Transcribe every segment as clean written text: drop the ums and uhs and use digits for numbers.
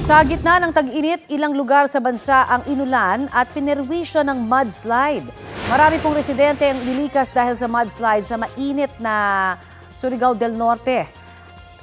Sa gitna ng tag-init, ilang lugar sa bansa ang inulan at pinerwisyo ng mudslide. Marami pong residente ang nilikas dahil sa mudslide sa mainit na Surigao del Norte.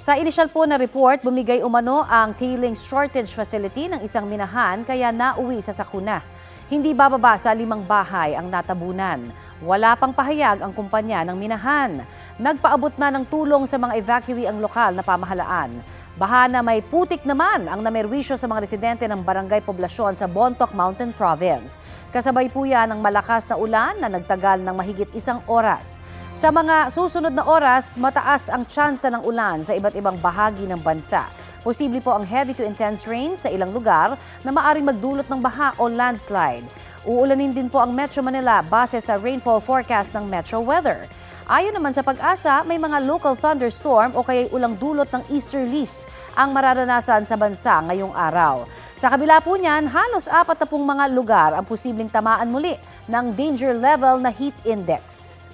Sa inisyal po na report, bumigay umano ang tailings shortage facility ng isang minahan kaya nauwi sa sakuna. Hindi bababa sa 5 bahay ang natabunan. Wala pang pahayag ang kumpanya ng minahan. Nagpaabot na ng tulong sa mga evacuee ang lokal na pamahalaan. Baha na may putik naman ang namerwisyo sa mga residente ng barangay poblasyon sa Bontoc Mountain Province. Kasabay po yan ng malakas na ulan na nagtagal ng mahigit 1 oras. Sa mga susunod na oras, mataas ang tsansa ng ulan sa iba't ibang bahagi ng bansa. Posible po ang heavy to intense rain sa ilang lugar na maaaring magdulot ng baha o landslide. Uulanin din po ang Metro Manila base sa rainfall forecast ng Metro Weather. Ayon naman sa Pag-asa, may mga local thunderstorm o kaya'y ulang dulot ng easterlies ang mararanasan sa bansa ngayong araw. Sa kabila po niyan, halos 40 mga lugar ang posibleng tamaan muli ng danger level na heat index.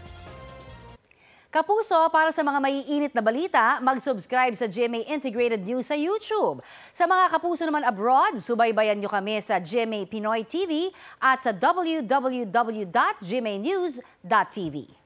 Kapuso, para sa mga maiinit na balita, mag-subscribe sa GMA Integrated News sa YouTube. Sa mga kapuso naman abroad, subaybayan nyo kami sa GMA Pinoy TV at sa www.gmanews.tv.